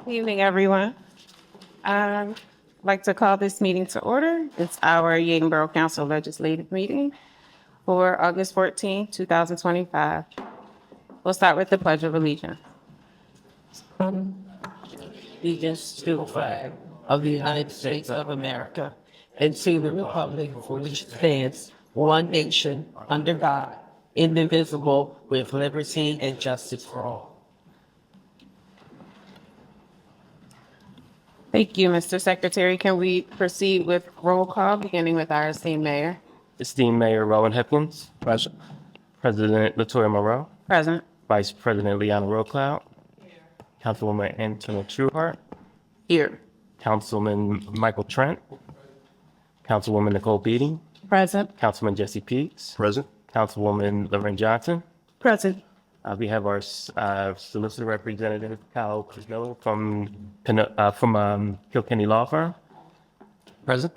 Evening, everyone. I'd like to call this meeting to order. It's our Yeadon Borough Council Legislative Meeting for August 14, 2025. We'll start with the Pledge of Allegiance. Allegiance to the flag of the United States of America and to the republic for which it stands, one nation, under God, indivisible, with liberty and justice for all. Thank you, Mr. Secretary. Can we proceed with roll call, beginning with our esteemed mayor? Esteemed Mayor Rowan Hipkins. Present. President Latoya Moreau. Present. Vice President Leanna Rocloud. Councilwoman Antonia Trueheart. Here. Councilman Michael Trent. Councilwoman Nicole Beatty. Present. Councilman Jesse Peaks. Present. Councilwoman Lorraine Johnson. Present. We have our solicitor representative, Kyle Crismillo from Kilkenny Law Firm. Present.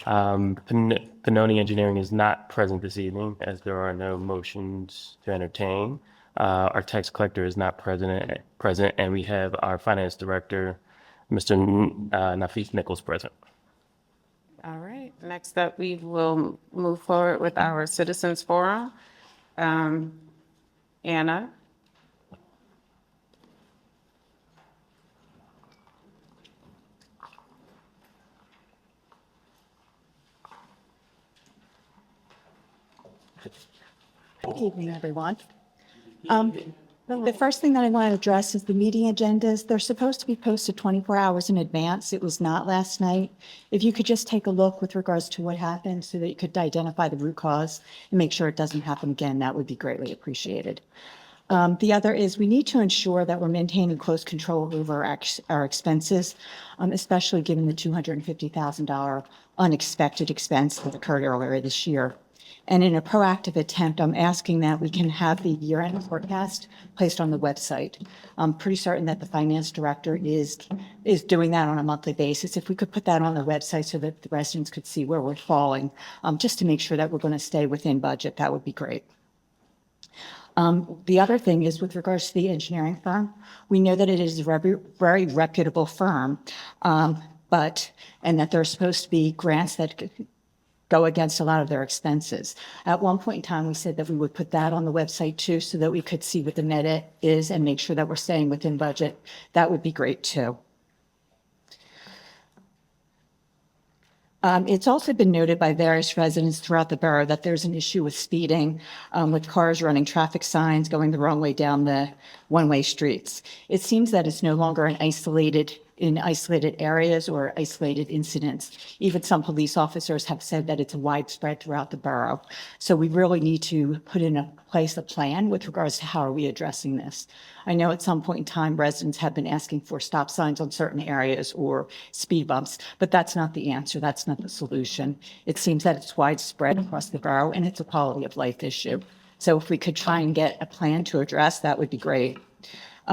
Pannoni Engineering is not present this evening as there are no motions to entertain. Our tax collector is not present, and we have our finance director, Mr. Nafis Nichols, present. All right. Next up, we will move forward with our Citizens Forum. Anna. Good evening, everyone. The first thing that I want to address is the meeting agendas. They're supposed to be posted 24 hours in advance. It was not last night. If you could just take a look with regards to what happened so that you could identify the root cause and make sure it doesn't happen again, that would be greatly appreciated. The other is we need to ensure that we're maintaining close control over our expenses, especially given the $250,000 unexpected expense that occurred earlier this year. And in a proactive attempt, I'm asking that we can have the year-end forecast placed on the website. I'm pretty certain that the finance director is doing that on a monthly basis. If we could put that on the website so that the residents could see where we're falling, just to make sure that we're going to stay within budget, that would be great. The other thing is with regards to the engineering firm, we know that it is a very reputable firm, and that there's supposed to be grants that go against a lot of their expenses. At one point in time, we said that we would put that on the website too, so that we could see what the net is and make sure that we're staying within budget. That would be great too. It's also been noted by various residents throughout the borough that there's an issue with speeding, with cars running traffic signs going the wrong way down the one-way streets. It seems that it's no longer in isolated areas or isolated incidents. Even some police officers have said that it's widespread throughout the borough. So we really need to put in place a plan with regards to how are we addressing this. I know at some point in time, residents have been asking for stop signs on certain areas or speed bumps, but that's not the answer. That's not the solution. It seems that it's widespread across the borough and it's a quality of life issue. So if we could try and get a plan to address, that would be great.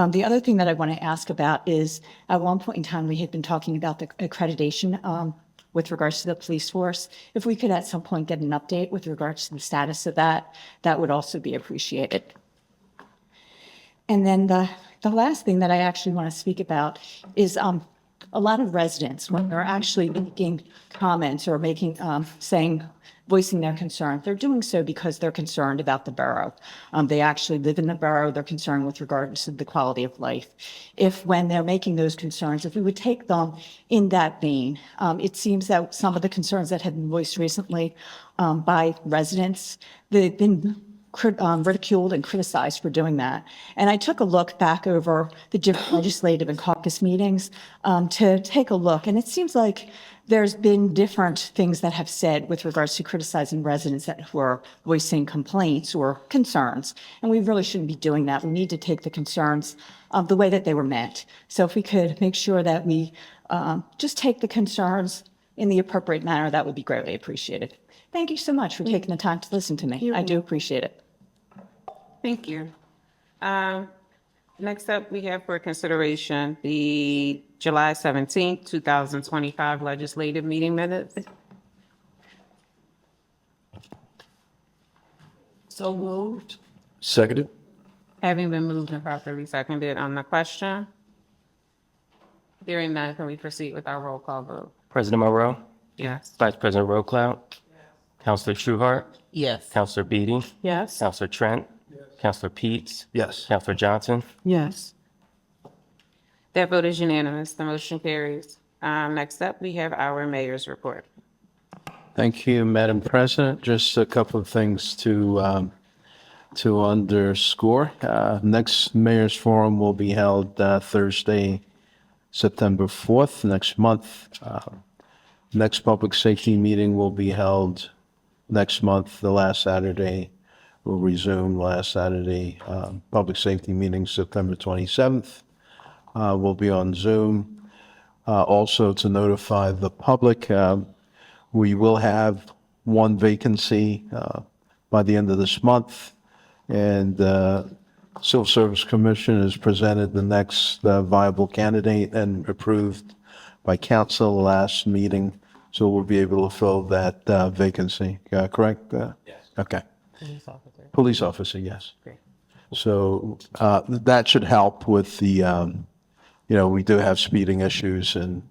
The other thing that I want to ask about is at one point in time, we had been talking about the accreditation with regards to the police force. If we could at some point get an update with regards to the status of that, that would also be appreciated. And then the last thing that I actually want to speak about is a lot of residents, when they're actually making comments or voicing their concern, they're doing so because they're concerned about the borough. They actually live in the borough. They're concerned with regards to the quality of life. When they're making those concerns, if we would take them in that vein, it seems that some of the concerns that have been voiced recently by residents, they've been ridiculed and criticized for doing that. And I took a look back over the different legislative and caucus meetings to take a look. And it seems like there's been different things that have said with regards to criticizing residents that were voicing complaints or concerns. And we really shouldn't be doing that. We need to take the concerns the way that they were meant. So if we could make sure that we just take the concerns in the appropriate manner, that would be greatly appreciated. Thank you so much for taking the time to listen to me. I do appreciate it. Thank you. Next up, we have for consideration the July 17th, 2025 legislative meeting minutes. So moved. Seconded. Having been moved and properly seconded on the question. Hearing none, can we proceed with our roll call vote? President Monroe, Yes. Vice President Roquel, Counselor Trueheart, Yes. Counselor Beatty, Yes. Counselor Trent, Counselor Peets, Yes. Counselor Johnson. Yes. That vote is unanimous. The motion carries. Next up, we have our mayor's report. Thank you, Madam President. Just a couple of things to underscore. Next Mayor's Forum will be held Thursday, September 4th, next month. Next public safety meeting will be held next month, the last Saturday. We'll resume last Saturday. Public safety meeting, September 27th. Will be on Zoom. Also to notify the public, we will have one vacancy by the end of this month. And Civil Service Commission has presented the next viable candidate and approved by council last meeting. So we'll be able to fill that vacancy, correct? Yes. Okay. Police officer, yes. Great. So that should help with the, we do have speeding issues and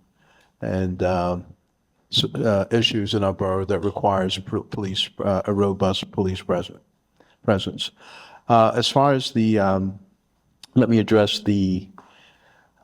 issues in our borough that requires a robust police presence. As far as let me address the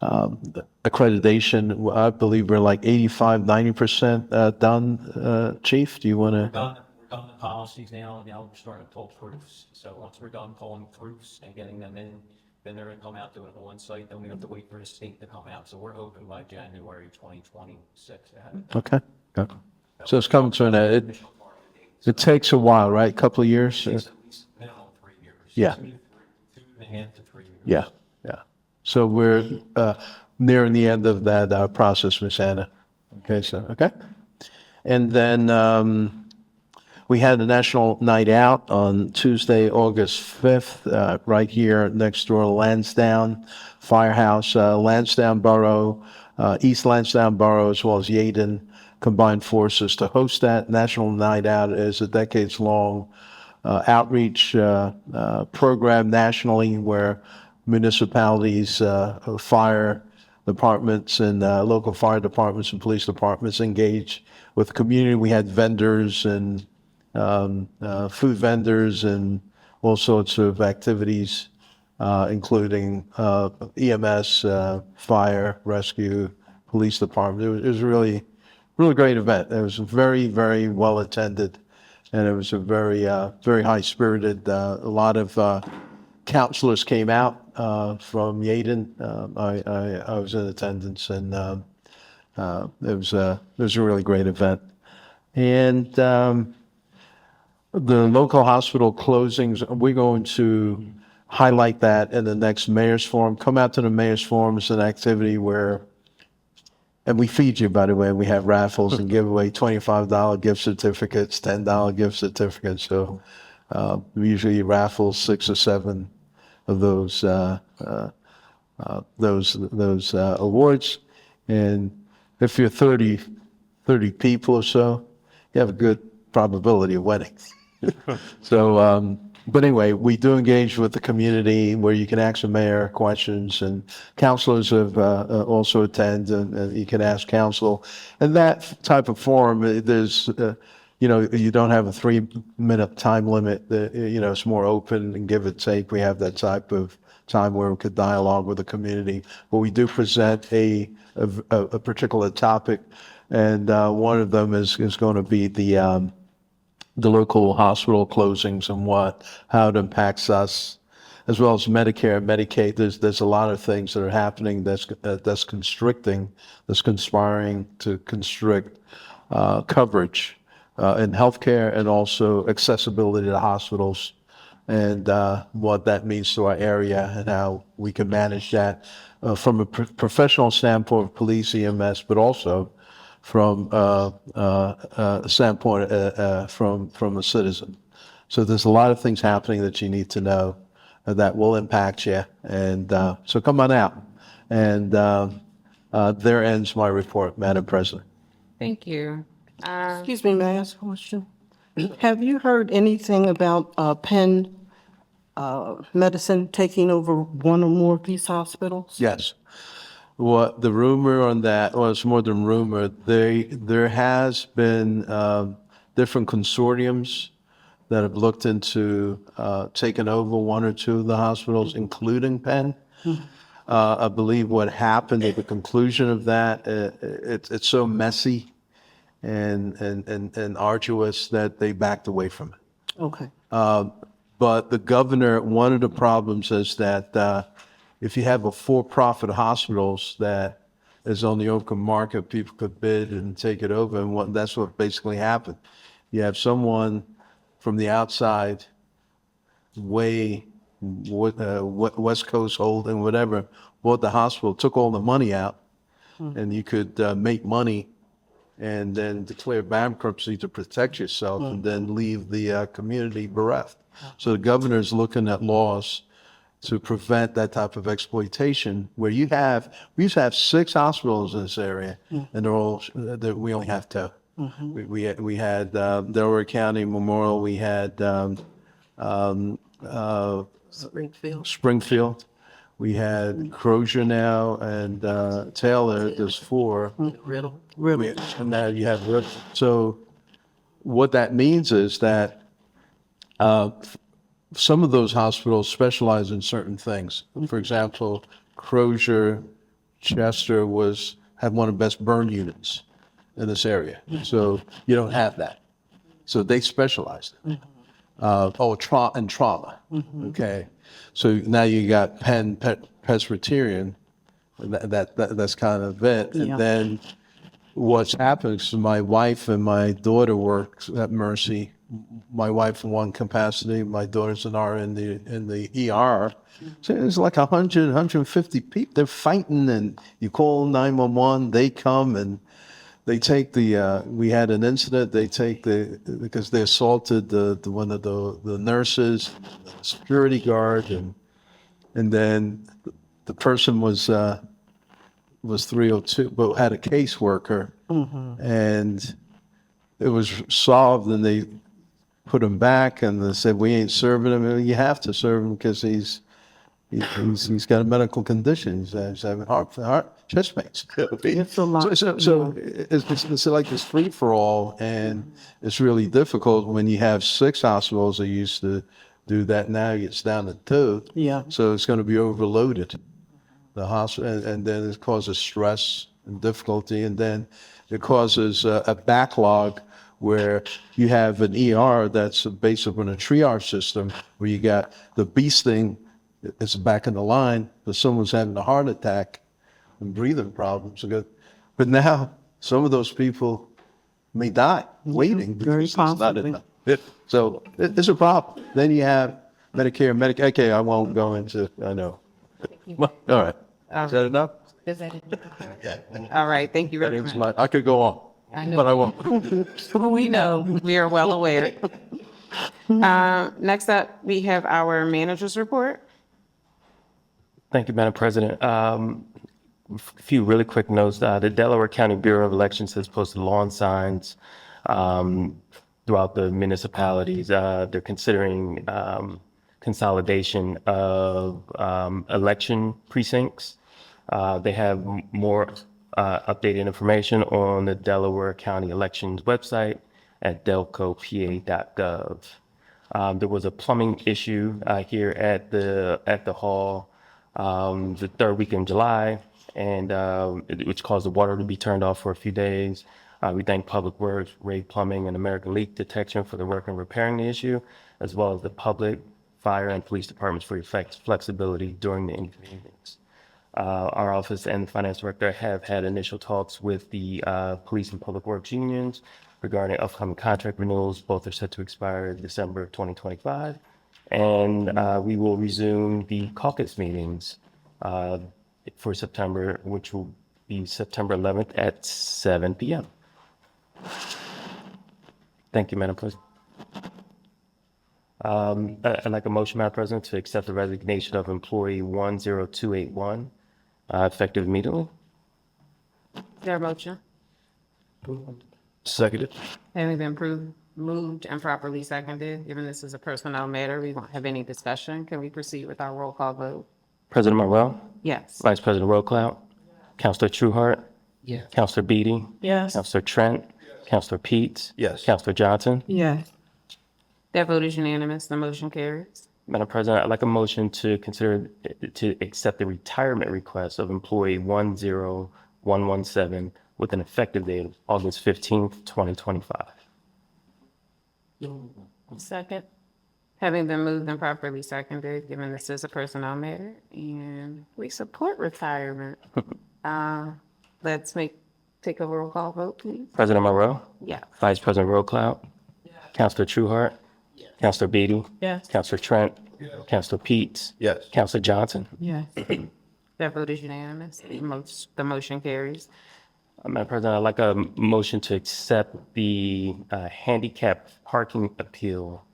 accreditation. I believe we're like 85-90% done. Chief, do you want to? We're done the policies now we're starting to pull proofs. So once we're done pulling proofs and getting them in, then they're gonna come out to it on one site, then we have to wait for the state to come out. So we're hoping by January 2026 to have it. Okay. Good. So it's coming to an end. It takes a while, right? A couple of years? At least minimum 3 years. Yeah. 2.5 to 3 years. Yeah. Yeah. So we're nearing the end of that process, Miss Anna. Okay. So, okay. And then we had a national night out on Tuesday, August 5th, right here next door, Lansdowne Firehouse, Lansdowne Borough, East Lansdowne Borough, as well as Yeadon combined forces to host that. National Night Out is a decades-long outreach program nationally where municipalities, fire departments, and local fire departments and police departments engage with the community. We had vendors and food vendors and all sorts of activities, including EMS, fire, rescue, police department. It was really great event. It was very, very well attended, and it was a very, very high spirited. A lot of counselors came out from Yeadon. I was in attendance, and it was a really great event. And the local hospital closings, we're going to highlight that in the next Mayor's Forum. Come out to the Mayor's Forum. It's an activity where, and we feed you, by the way. We have raffles and give away $25 gift certificates, $10 gift certificates. So we usually raffle 6 or 7 of those awards. And if you're 30 people or so, you have a good probability of winning. So, but anyway, we do engage with the community where you can ask the mayor questions, and counselors have also attend, and you can ask council. And that type of forum, there's, you don't have a 3-minute time limit. It's more open and give and take. We have that type of time where we could dialogue with the community. But we do present a particular topic, and one of them is going to be the local hospital closings and how it impacts us, as well as Medicare and Medicaid. There's a lot of things that are happening that's conspiring to constrict coverage in healthcare, and also accessibility to hospitals, and what that means to our area and how we can manage that from a professional standpoint of police, EMS, but also from a standpoint from a citizen. So there's a lot of things happening that you need to know that will impact you. And so come on out. And there ends my report, Madam President. Thank you. Excuse me, may I ask a question? Have you heard anything about Penn Medicine taking over one or more of these hospitals? Yes. What the rumor on that, well, it's more than rumor. There has been different consortiums that have looked into taking over one or two of the hospitals, including Penn. I believe what happened at the conclusion of that, it's so messy and arduous that they backed away from it. Okay. But the governor, one of the problems is that if you have a for-profit hospitals that is on the open market, people could bid and take it over, and that's what basically happened. You have someone from the outside, West Coast Holding, whatever, bought the hospital, took all the money out, and you could make money and then declare bankruptcy to protect yourself and then leave the community bereft. So the governor's looking at laws to prevent that type of exploitation where we used to have 6 hospitals in this area and we only have 2. We had Delaware County Memorial, we had Springfield, we had Crozier now, and Taylor, there's 4. Riddle. And now you have Riddle. So what that means is that some of those hospitals specialize in certain things. For example, Crozier, Chester had one of the best burn units in this area. So you don't have that. So they specialized. Trauma. Okay. So now you got Penn Presbyterian. That's kind of it. Yeah. And then what's happened is my wife and my daughter work at Mercy. My wife in one capacity, my daughter's an RN in the ER. So it's like 100, 150 people. They're fighting, and you call 911, they come and they take we had an incident, because they assaulted one of the nurses, the security guard, and then the person was 302, but had a caseworker, and it was solved, and they put him back, and they said, we ain't serving him. And you have to serve him because he's got a medical condition. He's having chest pains. It's a lot. So it's like this free for all, and it's really difficult when you have 6 hospitals that used to do that. Now it's down to 2. Yeah. So it's going to be overloaded, the hospital, and then it causes stress and difficulty, and then it causes a backlog where you have an ER that's based upon a triage system where you got the beast thing is back in the line, but someone's having a heart attack and breathing problems. But now some of those people may die waiting. Very because it's not possibly. enough. So it's a problem. Then you have Medicare, Medicaid. Okay, I won't go into, I know. Well, all right. Is that enough? All right, thank you very much. I could go on, but I won't. We know, we are well aware. Next up, we have our manager's report. Thank you, Madam President. A few really quick notes. The Delaware County Bureau of Elections has posted lawn signs throughout the municipalities. They're considering consolidation of election precincts. They have more updated information on the Delaware County Elections website at delcopa.gov. There was a plumbing issue here at the hall the 3rd week in July, and which caused the water to be turned off for a few days. We thank Public Works, Ray Plumbing, and American Leak Detection for their work in repairing the issue, as well as the public, fire, and police departments for your flexibility during the inconvenience. Our office and the finance director have had initial talks with the police and public works unions regarding upcoming contract renewals. Both are set to expire December 2025. And we will resume the caucus meetings for September, which will be September 11th at 7 p.m. Thank you, Madam President. I'd like a motion, Madam President, to accept the resignation of employee 10281, effective immediately. Is there a motion? Seconded. Having been moved and properly seconded, given this is a personnel matter, we won't have any discussion. Can we proceed with our roll call vote? President Marwell, Yes. Vice President Roquel, Counselor Trueheart, Yeah. Counselor Beatty, Yes. Counselor Trent, Counselor Peets. Yes. Counselor Johnson. Yes. That vote is unanimous. The motion carries. Madam President, I'd like a motion to accept the retirement request of employee 10117 with an effective date of August 15th, 2025. Second. Having been moved and properly seconded, given this is a personnel matter, and we support retirement. Let's take a roll call vote, please. President Monroe, Yeah. Vice President Roquel, Counselor Trueheart, Counselor Beatty, Yes. Counselor Trent, Counselor Peets, Yes. Counselor Johnson. Yes. That vote is unanimous. The motion carries. Madam President, I'd like a motion to accept the handicap parking appeal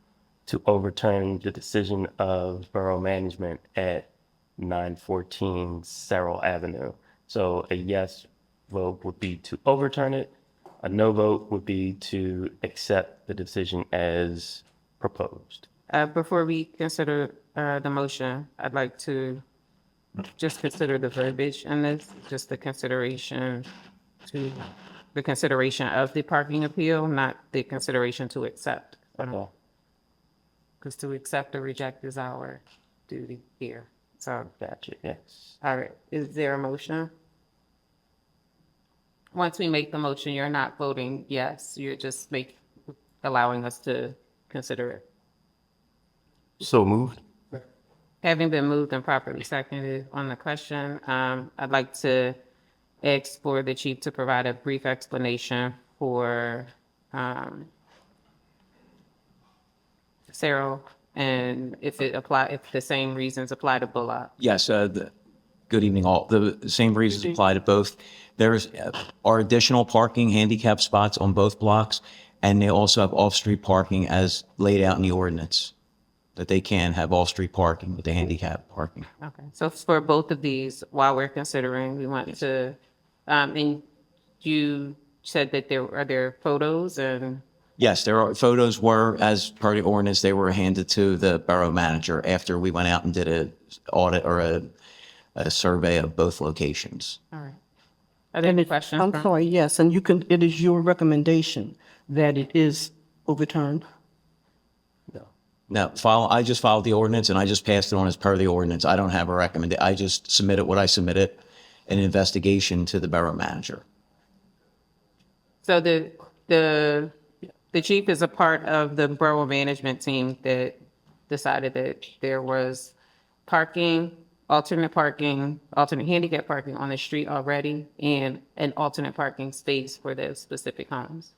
to overturn the decision of Borough Management at 914 Sarrell Avenue. So a yes vote would be to overturn it. A no vote would be to accept the decision as proposed. Before we consider the motion, I'd like to just consider the verbiage in this, just the consideration of the parking appeal, not the consideration to accept. Okay. Because to accept or reject is our duty here. So, Gotcha, yes. all right, is there a motion? Once we make the motion, you're not voting yes, you're just allowing us to consider it. So moved. Having been moved and properly seconded on the question, I'd like to ask for the chief to provide a brief explanation for Sarah, and if the same reasons apply to Bullock. Yes, good evening all. The same reasons apply to both. There's are additional parking handicap spots on both blocks, and they also have off-street parking as laid out in the ordinance, that they can have off-street parking with the handicap parking. Okay, so for both of these, while we're considering, we want to, and you said that there are photos and, Yes, there are photos were, as per the ordinance, they were handed to the borough manager after we went out and did a audit or a survey of both locations. all right. Are there any questions? I'm sorry, yes, and it is your recommendation that it is overturned? Now, I just filed the ordinance and I just passed it on as per the ordinance. I don't have a recommendation. I just submitted what I submitted, an investigation to the borough manager. So the chief is a part of the borough management team that decided that there was alternate handicap parking on the street already, and an alternate parking space for those specific homes.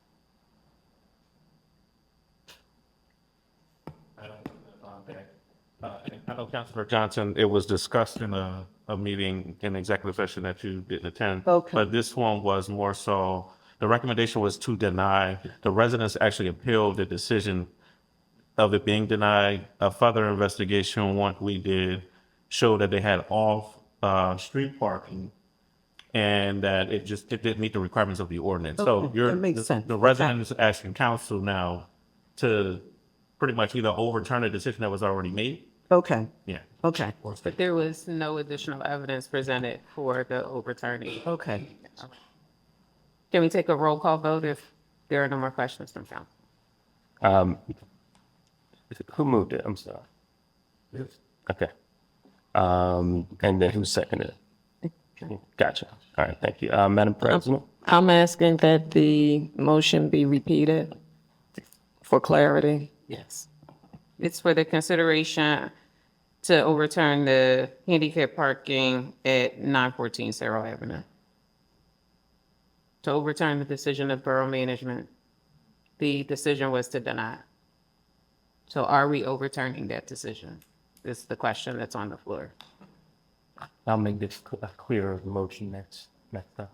I know, Councilor Johnson, it was discussed in a meeting in executive session that you didn't attend. Okay. But this one was more so, the recommendation was to deny. The residents actually appealed the decision of it being denied. A further investigation, what we did, showed that they had street parking and that it didn't meet the requirements of the ordinance. So Okay, that makes sense. the residents asking council now to pretty much either overturn a decision that was already made. Okay, Yeah. okay, But there was no additional evidence presented for the overturning. okay. Can we take a roll call vote if there are no more questions from council? Who moved it? I'm sorry. Okay. And then who seconded it? Gotcha. All right, thank you. Madam President? I'm asking that the motion be repeated for clarity. Yes. It's for the consideration to overturn the handicap parking at 914 Sarrell Avenue. To overturn the decision of borough management. The decision was to deny. So are we overturning that decision? Is the question that's on the floor. I'll make this a clearer motion next time.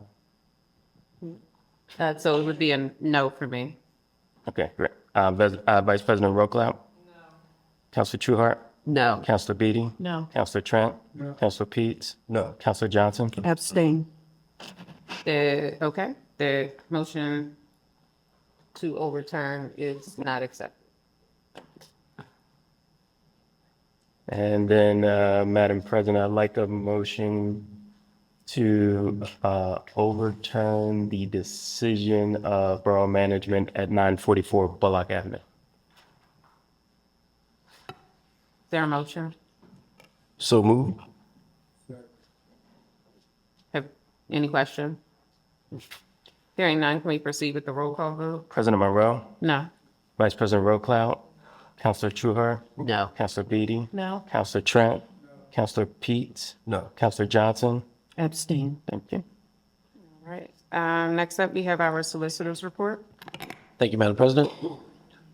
So it would be a no for me. Okay, great. Vice President Roquel? No. Counselor Trueheart? No. Counselor Beatty? No. Counselor Trent? No. Counselor Peets? No. Counselor Johnson? Abstain. The motion to overturn is not accepted. And then, Madam President, I'd like a motion to overturn the decision of borough management at 944 Bullock Avenue. Is there a motion? So move. Have any question? Hearing none, can we proceed with the roll call vote? President Monroe, No. Vice President Rowe, Councilor Trueheart, No. Councilor Beatty, No. Councilor Trent, Councilor Pete, no, Councilor Johnson. Abstain. Thank you. All right. Next up, we have our solicitors report. Thank you, Madam President.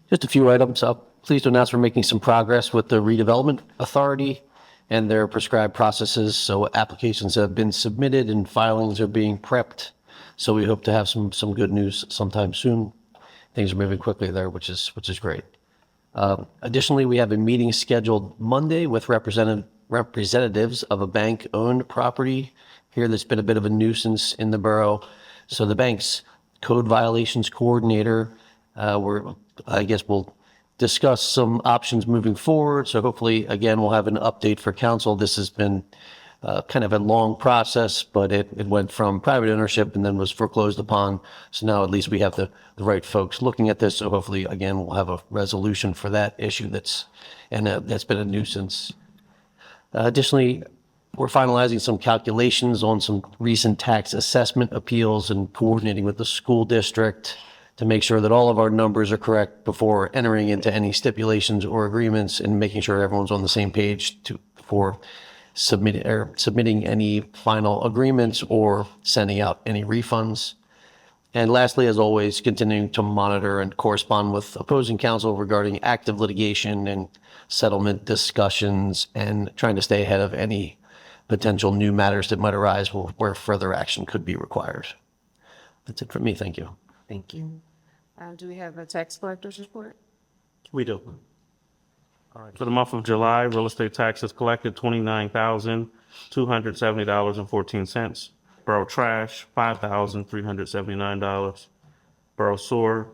Just a few items. Pleased to announce we're making some progress with the redevelopment authority and their prescribed processes. So applications have been submitted and filings are being prepped. So we hope to have some good news sometime soon. Things are moving quickly there, which is great. Additionally, we have a meeting scheduled Monday with representatives of a bank-owned property here that's been a bit of a nuisance in the borough. So the bank's code violations coordinator, I guess we'll discuss some options moving forward. So hopefully, again, we'll have an update for council. This has been kind of a long process, but it went from private ownership and then was foreclosed upon. So now at least we have the right folks looking at this. So hopefully, again, we'll have a resolution for that issue that's been a nuisance. Additionally, we're finalizing some calculations on some recent tax assessment appeals and coordinating with the school district to make sure that all of our numbers are correct before entering into any stipulations or agreements, and making sure everyone's on the same page for submitting any final agreements or sending out any refunds. And lastly, as always, continuing to monitor and correspond with opposing counsel regarding active litigation and settlement discussions, and trying to stay ahead of any potential new matters that might arise where further action could be required. That's it for me. Thank you. Thank you. Do we have a tax collector's report? We do. All right. For the month of July, real estate taxes collected $29,270.14. Borough trash, $5,379. Borough sewer,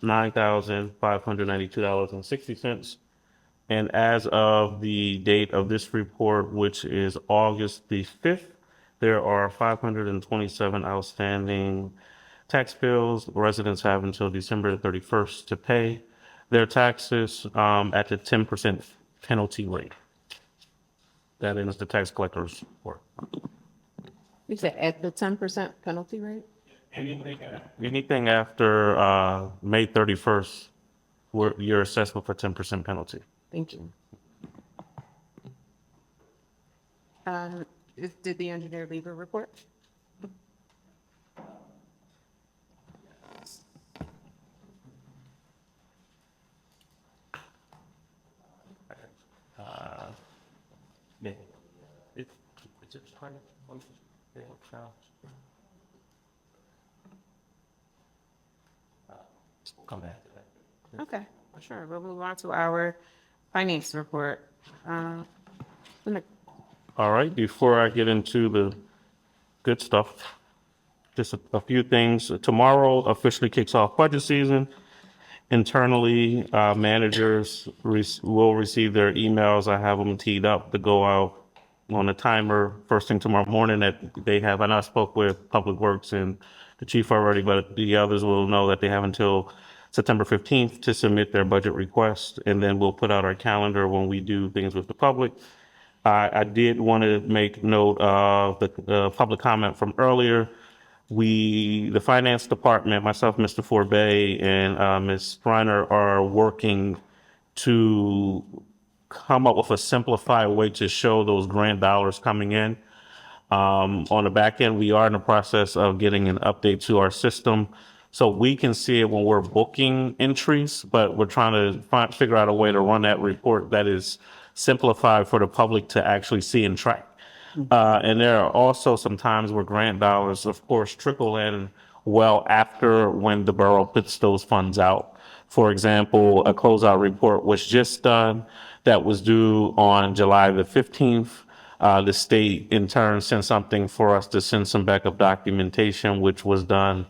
$9,592.60. And as of the date of this report, which is August the 5th, there are 527 outstanding tax bills. Residents have until December 31st to pay their taxes at the 10% penalty rate. That is the tax collector's report. You said at the 10% penalty rate? Anything after May 31st, you're assessed with a 10% penalty. Thank you. Did the engineer leave a report? Come back. Okay, sure. We'll move on to our finance report. All right, before I get into the good stuff, just a few things. Tomorrow officially kicks off budget season. Internally, managers will receive their emails. I have them teed up to go out on a timer first thing tomorrow morning that they have. And I spoke with Public Works and the chief already, but the others will know that they have until September 15th to submit their budget request. And then we'll put out our calendar when we do things with the public. I did want to make note of the public comment from earlier. The finance department, myself, Mr. Forbay, and Ms. Reiner are working to come up with a simplified way to show those grant dollars coming in. On the back end, we are in the process of getting an update to our system so we can see it when we're booking entries, but we're trying to figure out a way to run that report that is simplified for the public to actually see and track. And there are also some times where grant dollars, of course, trickle in well after when the borough puts those funds out. For example, a closeout report was just done that was due on July the 15th. The state in turn sent something for us to send some backup documentation, which was done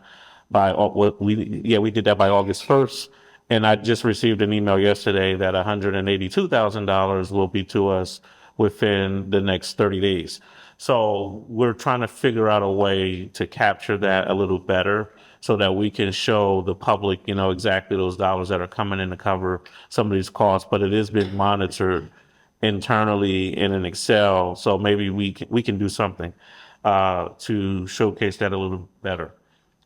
by, we did that by August 1st. And I just received an email yesterday that $182,000 will be to us within the next 30 days. So we're trying to figure out a way to capture that a little better so that we can show the public, exactly those dollars that are coming in to cover some of these costs. But it is being monitored internally in an Excel. So maybe we can do something to showcase that a little better.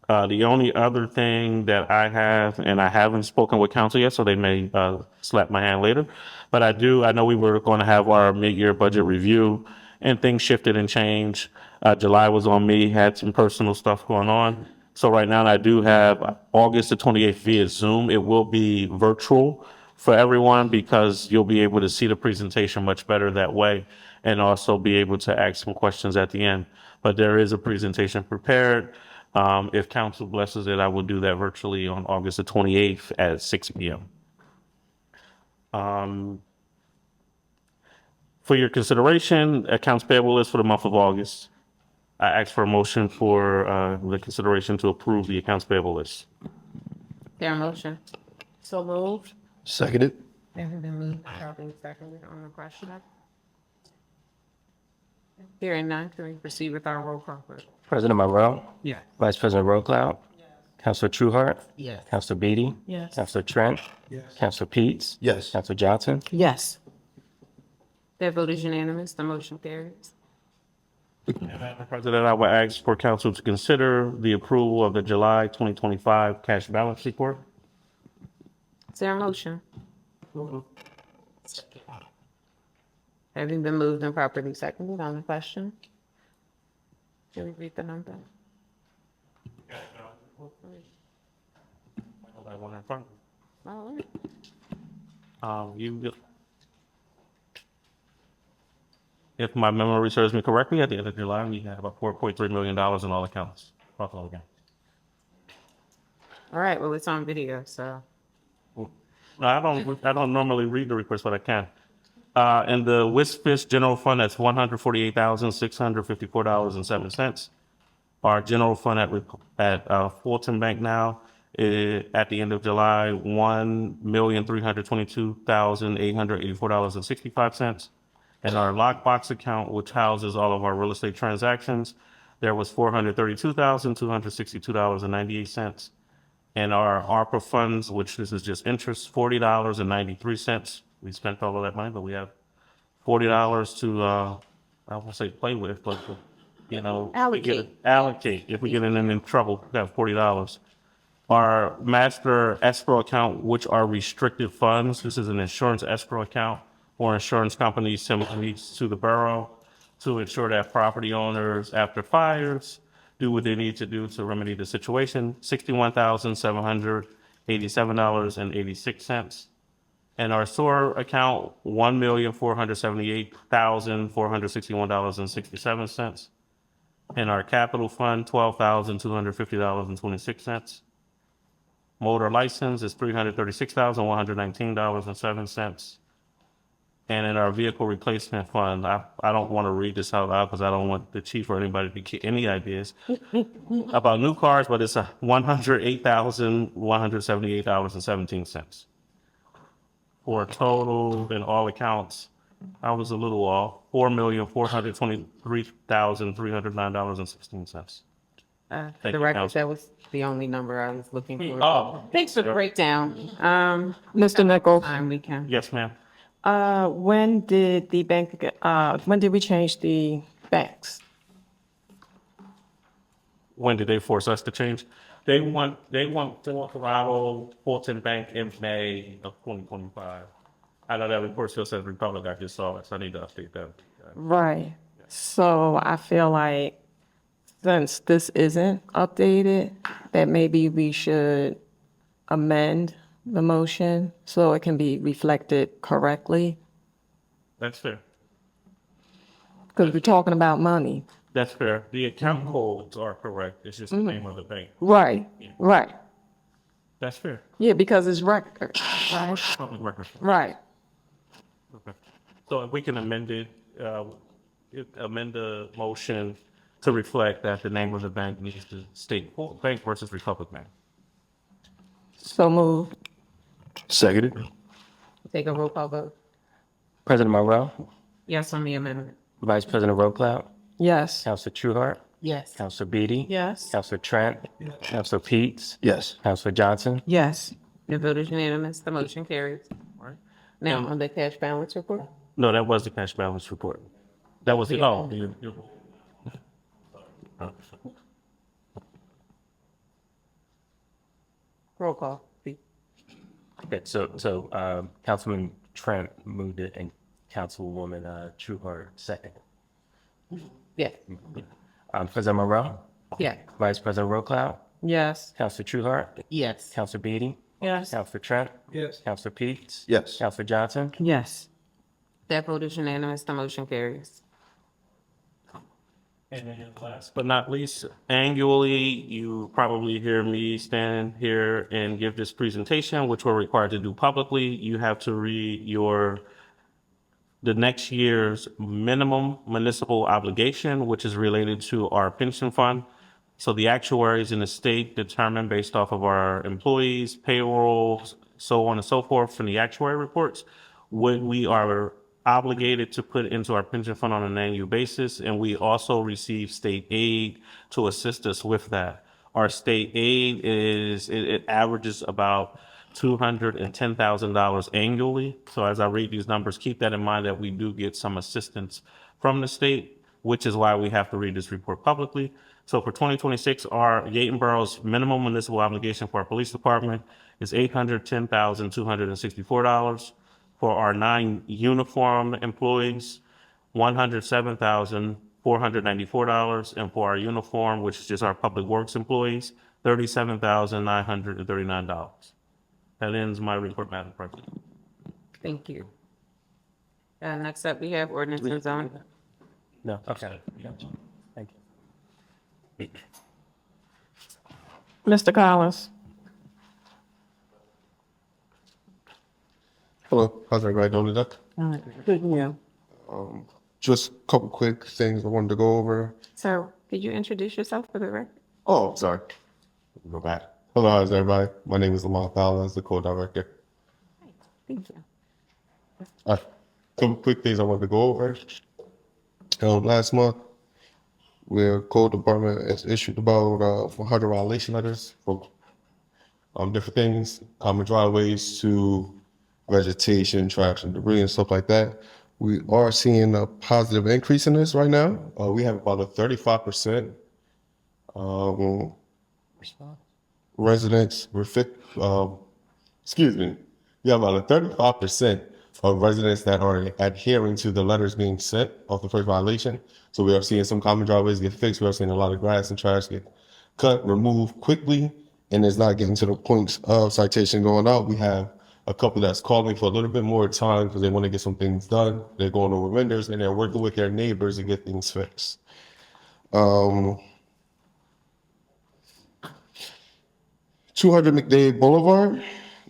The only other thing that I have, and I haven't spoken with council yet, so they may slap my hand later, but I know we were going to have our mid-year budget review, and things shifted and changed. July was on me, had some personal stuff going on. So right now I do have August the 28th via Zoom. It will be virtual for everyone because you'll be able to see the presentation much better that way and also be able to ask some questions at the end. But there is a presentation prepared. If council blesses it, I will do that virtually on August the 28th at 6 p.m. For your consideration, accounts payable list for the month of August. I ask for a motion for the consideration to approve the accounts payable list. There a motion? So moved. Seconded? Been moved, properly seconded on the question. Hearing none, can we proceed with our roll call, please? President Monroe, Yeah. Vice President Roquel, Councilor Trueheart, Yes. Councilor Beatty, Yes. Councilor Trent, Councilor Peets, Yes. Councilor Johnson. Yes. That vote is unanimous, the motion carries. Madam President, I will ask for council to consider the approval of the July 2025 cash balance report. Is there a motion? Having been moved and properly seconded on the question? Can we read the number? I want in front. All right. If my memory serves me correctly, at the end of July, we had about $4.3 million in all accounts. Across all accounts. All right, well, it's on video, so. No, I don't normally read the reports, but I can. In the WISPIS general fund, that's $148,654.07. Our general fund at Fulton Bank now, at the end of July, $1,322,884.65. And our lockbox account, which houses all of our real estate transactions, there was $432,262.98. And our ARPA funds, which this is just interest, $40.93. We spent all of that money, but we have $40 to, I won't say play with, but, allocate. If we get in trouble, we got $40. Our master escrow account, which are restricted funds, this is an insurance escrow account or insurance companies similarly to the borough to ensure that property owners after fires do what they need to do to remedy the situation, $61,787.86. And our sewer account, $1,478,461.67. And our capital fund, $12,250.26. Motor license is $336,119.07. And in our vehicle replacement fund, I don't want to read this out loud because I don't want the chief or anybody to get any ideas about new cars, but it's $108,178.17. For a total in all accounts, I was a little off, $4,423,309.16. The you, record, Counsel. that was the only number I was looking for. Oh. Thanks for the breakdown. Mr. Nichols, Time we can. Yes, ma'am. when did when did we change the banks? When did they force us to change? They want Colorado Fulton Bank in May of 2025. I know that report still says Republic. I just saw it, so I need to update that. Right. So I feel like since this isn't updated, that maybe we should amend the motion so it can be reflected correctly. That's fair. Because we're talking about money. That's fair. The account codes are correct. It's just the name of the bank. Right, right. That's fair. Yeah, because it's record, right? Public record. Right. Okay. So if we can amend the motion to reflect that the name of the bank needs to state Fulton Bank versus Republic Bank. So moved. Seconded? Take a roll call vote. President Monroe, Yes on the amendment. Vice President Roquel, Yes. Counselor Trueheart, Yes. Counselor Beatty. Yes. Counselor Trent. Counselor Peets. Yes. Counselor Johnson. Yes. The vote is unanimous. The motion carries. Now, on the cash balance report. No, that was the cash balance report. That was the, oh. Roll call, please. Okay, Councilman Trent moved it and Councilwoman Trueheart second. Yeah. President Monroe, Yeah. Vice President Rowe, Yes. Counselor Trueheart, Yes. Counselor Beatty, Yes. Counselor Trent. Yes. Counselor Peets. Yes. Counselor Johnson. Yes. That vote is unanimous. The motion carries. And then last but not least, annually, you probably hear me stand here and give this presentation, which we're required to do publicly. You have to read the next year's minimum municipal obligation, which is related to our pension fund. So the actuaries in the state determine based off of our employees, payrolls, so on and so forth, from the actuary reports, what we are obligated to put into our pension fund on an annual basis. And we also receive state aid to assist us with that. Our state aid it averages about $210,000 annually. So as I read these numbers, keep that in mind that we do get some assistance from the state, which is why we have to read this report publicly. So for 2026, our Yeadon Borough's minimum municipal obligation for our police department is $810,264. For our 9 uniform employees, $107,494. And for our uniform, which is just our public works employees, $37,939. That ends my report, Madam President. Thank you. Next up, we have ordinance and zoning. No, okay. Thank you. Mr. Collins. Hello, how's everybody doing today? Good, yeah. Just a couple quick things I wanted to go over. So, could you introduce yourself for the record? Oh, sorry. Go back. Hello, how's everybody? My name is Lamont Powell, as the co-director. Thank you. Couple quick things I wanted to go over. Last month, where code department has issued about 100 violation letters for different things, common driveways to vegetation, trash and debris and stuff like that. We are seeing a positive increase in this right now. We have about a 35% residents, we have about a 35% of residents that are adhering to the letters being sent of the first violation. So we are seeing some common driveways get fixed. We are seeing a lot of grass and trash get cut, removed quickly, and it's not getting to the points of citation going out. We have a couple that's calling for a little bit more time because they want to get some things done. They're going over vendors and they're working with their neighbors to get things fixed. 200 McDade Boulevard,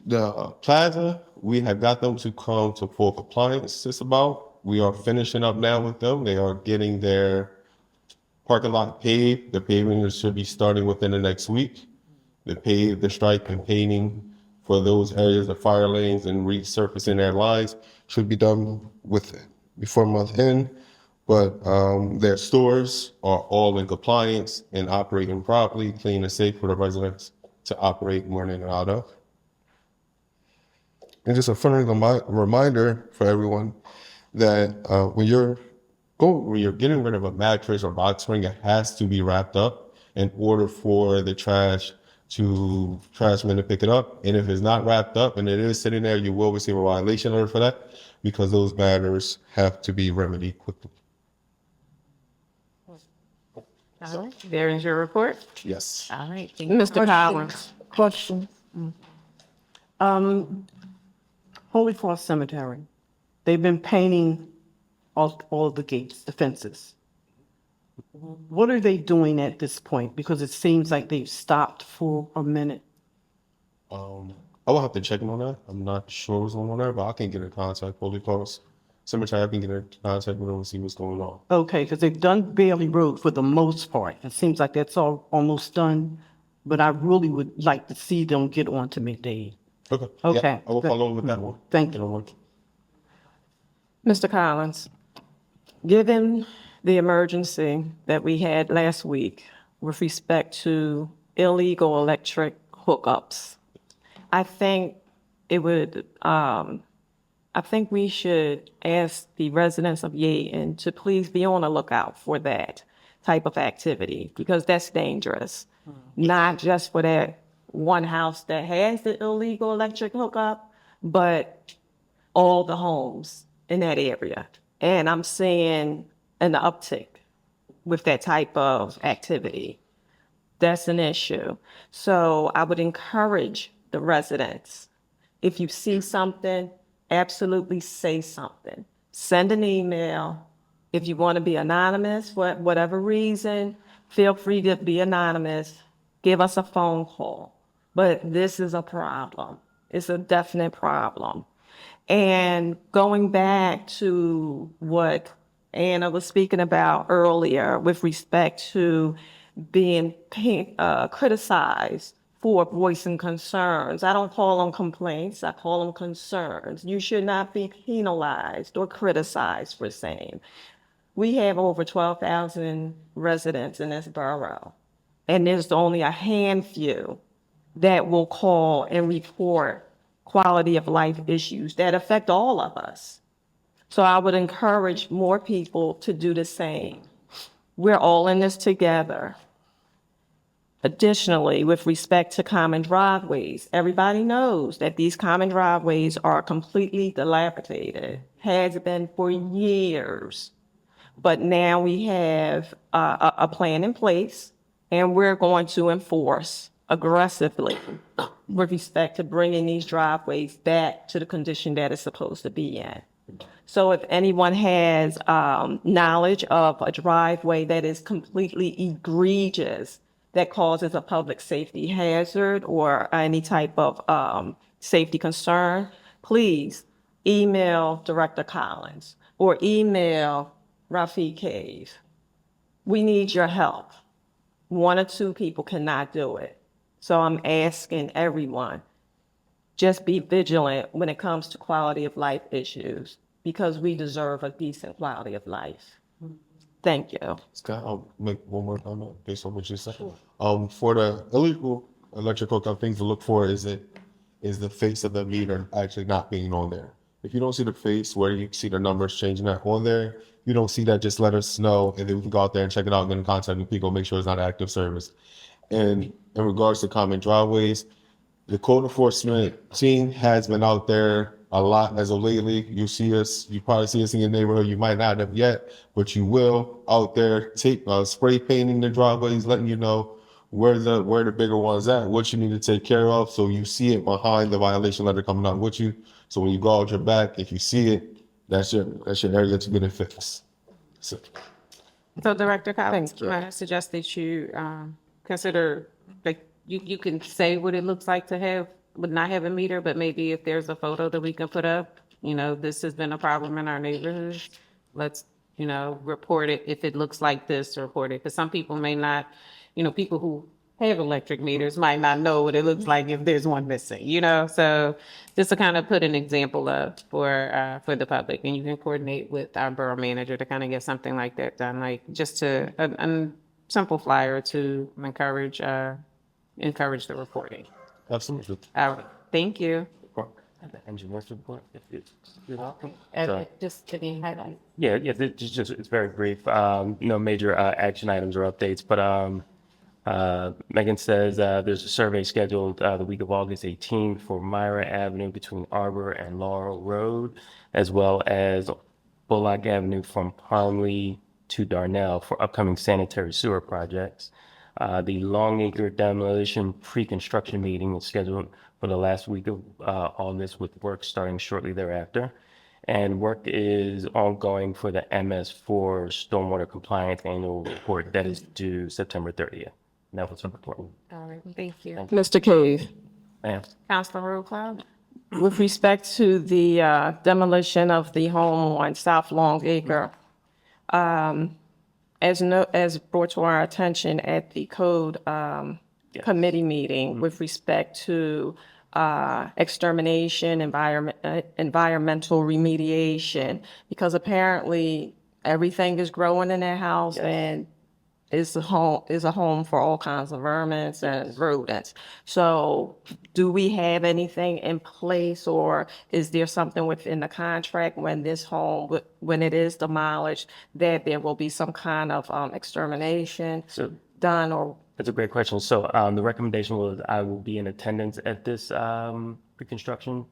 the plaza, we have got them to come to full compliance just about. We are finishing up now with them. They are getting their parking lot paved. The paving should be starting within the next week. The stripe and painting for those areas of fire lanes and resurfacing their lines should be done before month end. But their stores are all in compliance and operating properly, clean and safe for the residents to operate morning and out of. And just a friendly reminder for everyone that when you're getting rid of a mattress or box spring, it has to be wrapped up in order for the trashman to pick it up. And if it's not wrapped up and it is sitting there, you will receive a violation order for that because those matters have to be remedied quickly. All right, there is your report. Yes. All right, thank you. Mr. Collins. Question. Holy Cross Cemetery, they've been painting all the gates, the fences. What are they doing at this point? Because it seems like they've stopped for a minute. I will have to check on that. I'm not sure what's going on there, but I can get in contact with Holy Cross Cemetery. I can get in contact with them and see what's going on. Okay, because they've done Bailey Road for the most part. It seems like that's all almost done, but I really would like to see them get on to McDade. Okay. Okay. Yeah, I will follow up with that one. Thank you. Mr. Collins, given the emergency that we had last week with respect to illegal electric hookups. I think it would, I think we should ask the residents of Yeadon to please be on the lookout for that type of activity because that's dangerous. Not just for that one house that has the illegal electric hookup, but all the homes in that area. And I'm seeing an uptick with that type of activity. That's an issue. So I would encourage the residents, if you see something, absolutely say something. Send an email. If you want to be anonymous for whatever reason, feel free to be anonymous. Give us a phone call. But this is a problem. It's a definite problem. And going back to what Anna was speaking about earlier with respect to being criticized for voicing concerns. I don't call them complaints, I call them concerns. You should not be penalized or criticized for saying. We have over 12,000 residents in this borough, and there's only a handful that will call and report quality of life issues that affect all of us. So I would encourage more people to do the same. We're all in this together. Additionally, with respect to common driveways, everybody knows that these common driveways are completely dilapidated, has been for years. But now we have a plan in place, and we're going to enforce aggressively with respect to bringing these driveways back to the condition that it's supposed to be in. So if anyone has knowledge of a driveway that is completely egregious, that causes a public safety hazard or any type of safety concern, please email Director Collins or email Rafiq Cave. We need your help. One or two people cannot do it. So I'm asking everyone, just be vigilant when it comes to quality of life issues because we deserve a decent quality of life. Thank you. Scott, I'll make one more comment based on what you said. For the illegal electric hookup, things to look for is the face of the meter actually not being on there. If you don't see the face where you see the numbers changing that on there, you don't see that, just let us know, and then we can go out there and check it out and get in contact with people, make sure it's not active service. And in regards to common driveways, the code enforcement team has been out there a lot as of lately. You probably see us in your neighborhood. You might not have yet, but you will out there spray painting the driveways, letting you know where the bigger one's at, what you need to take care of. So you see it behind the violation letter coming out with you. So when you go out your back, if you see it, that's your area to get it fixed. So Director Collins, I suggest that you consider, like, you can say what it looks like to would not have a meter, but maybe if there's a photo that we can put up, this has been a problem in our neighborhood. Let's, report it. If it looks like this, report it. Because some people may not, people who have electric meters might not know what it looks like if there's one missing, So just to kind of put an example up for the public, and you can coordinate with our borough manager to kind of get something like that done, like just a simple flyer to encourage the reporting. absolutely. All right, thank you. The engineer's report, if you're welcome. Just to be highlighted. Yeah, it's very brief. No major action items or updates, but Megan says there's a survey scheduled the week of August 18th for Myra Avenue between Arbor and Laurel Road, as well as Bullock Avenue from Palmley to Darnell for upcoming sanitary sewer projects. The Longacre demolition pre-construction meeting is scheduled for the last week of August, with work starting shortly thereafter. And work is ongoing for the MS4 stormwater compliance annual report that is due September 30th. And that was the report. All right, thank you. Mr. Cave, Ma'am. Councilor Rowe. with respect to the demolition of the home on South Longacre, as brought to our attention at the code committee meeting with respect to extermination, environmental remediation, because apparently everything is growing in that house and it's a home for all kinds of vermin and rodents. So do we have anything in place, or is there something within the contract when this home, when it is demolished, that there will be some kind of extermination So done, or? that's a great question. So the recommendation was I will be in attendance at this reconstruction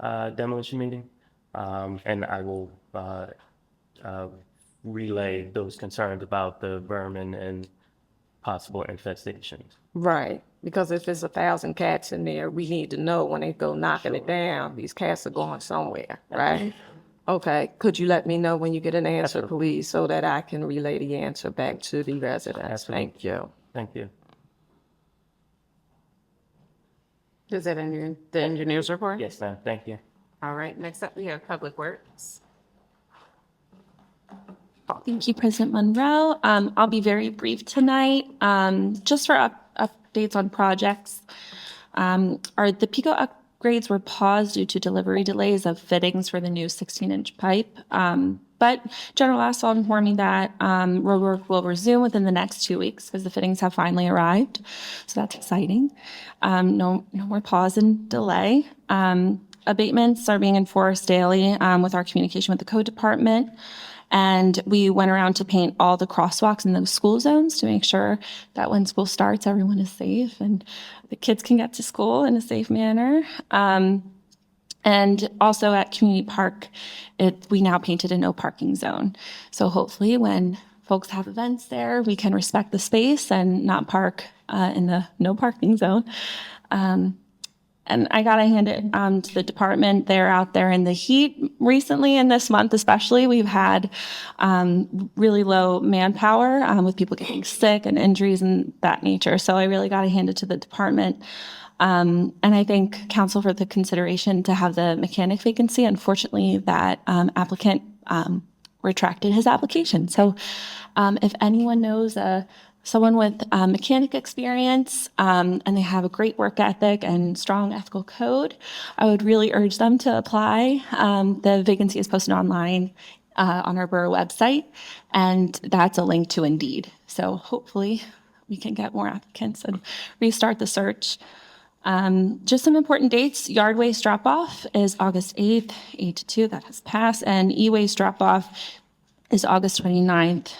demolition meeting, and I will uh, relay those concerns about the vermin and possible infestations. Right, because if there's 1,000 cats in there, we need to know when they go knocking it down, these cats are going somewhere, right? Okay, could you let me know when you get an answer, please, so that I can relay the answer back to the residents? Absolutely. Thank you. Thank you. Is that in the engineer's report? Yes, ma'am. Thank you. All right, next up, we have Public Works. Thank you, President Monroe. I'll be very brief tonight. Just for updates on projects, the PICO upgrades were paused due to delivery delays of fittings for the new 16-inch pipe. But General Asphalt informed me that roadwork will resume within the next 2 weeks because the fittings have finally arrived. So that's exciting. No more pause and delay. Abatements are being enforced daily with our communication with the code department. And we went around to paint all the crosswalks in those school zones to make sure that when school starts, everyone is safe and the kids can get to school in a safe manner. And also at Community Park, we now painted a no parking zone. So hopefully when folks have events there, we can respect the space and not park in the no parking zone. And I got to hand it to the department. They're out there in the heat recently, and this month especially, we've had really low manpower with people getting sick and injuries and that nature. So I really got to hand it to the department. And I thank council for the consideration to have the mechanic vacancy. Unfortunately, that applicant retracted his application. So if anyone knows someone with mechanic experience and they have a great work ethic and strong ethical code, I would really urge them to apply. The vacancy is posted online on our borough website, and that's a link to Indeed. So hopefully we can get more applicants and restart the search. Just some important dates. Yard waste drop-off is August 8th, 8 to 2, that has passed, and e-waste drop-off is August 29th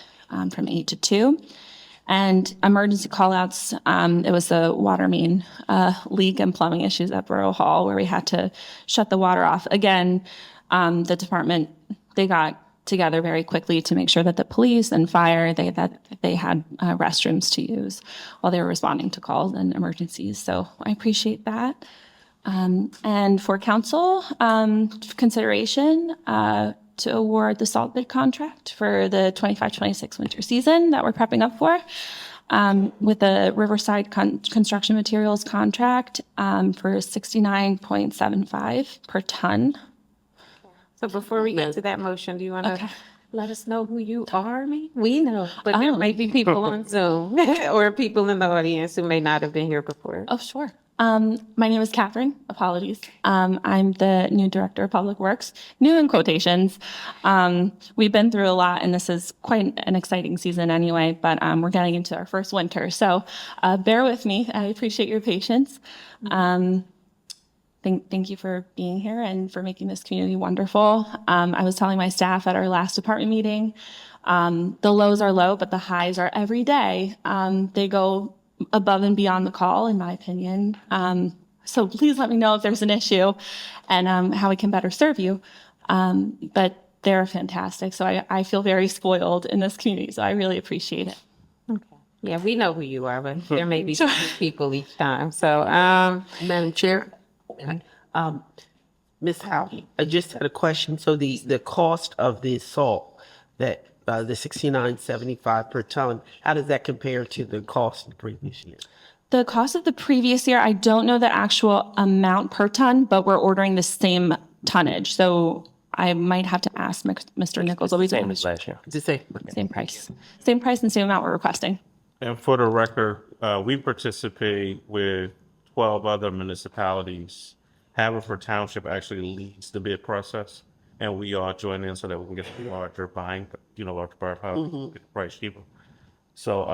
from 8 to 2. And emergency callouts, it was the water main leak and plumbing issues at Borough Hall where we had to shut the water off. Again, the department, they got together very quickly to make sure that the police and fire, that they had restrooms to use while they were responding to calls and emergencies. So I appreciate that. And for council consideration, to award the salt bid contract for the 25-26 winter season that we're prepping up for with the Riverside Construction Materials contract for $69.75 per ton. So before we get to that motion, do you want to let us know who you are? We know, but there might be people on Zoom or people in the audience who may not have been here before. Oh, sure. My name is Catherine. Apologies. I'm the new director of public works, new in quotations. We've been through a lot and this is quite an exciting season anyway, but we're getting into our first winter. So bear with me. I appreciate your patience. Thank you for being here and for making this community wonderful. I was telling my staff at our last department meeting, the lows are low, but the highs are every day. They go above and beyond the call, in my opinion. So please let me know if there's an issue and how we can better serve you. But they're fantastic. So I feel very spoiled in this community. So I really appreciate it. Yeah, we know who you are, but there may be people each time. So, Madam Chair, Ms. Howe, I just had a question. So the cost of the salt, that the $69.75 per ton, how does that compare to the cost of the previous year? The cost of the previous year, I don't know the actual amount per ton, but we're ordering the same tonnage. So I might have to ask Mr. Nichols. Same as last year. Same price. Same price and same amount we're requesting. And for the record, we participate with 12 other municipalities. Haverford Township actually leads the bid process, and we are joining in so that we can get a larger buying large bar house, get the price cheaper. So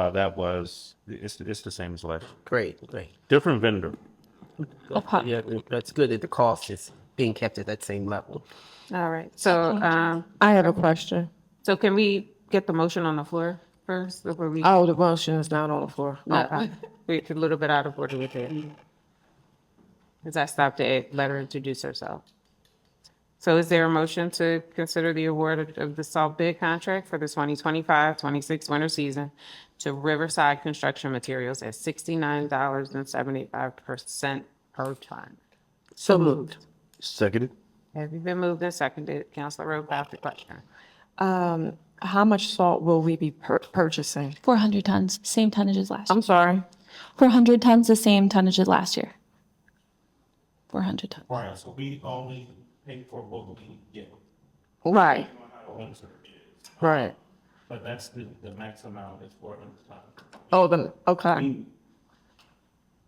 it's the same as last. Great. Different vendor. Okay. Yeah, that's good that the cost is being kept at that same level. All right, so, I have a question. so can we get the motion on the floor first before we? Oh, the motion is not on the floor. No, we're a little bit out of order with it. Because I stopped to let her introduce herself. So is there a motion to consider the award of the salt bid contract for the 2025-26 winter season to Riverside Construction Materials at $69.75 per ton? So moved. Seconded. Have you been moved and seconded? Councilor Rowe, call the question. How much salt will we be purchasing? 400 tons, same tonnage as last year. I'm sorry. 400 tons, the same tonnage as last year. 400 tons. Right, so we only pay for what we get. Right, right. But that's the max amount is 400 tons. Oh, okay.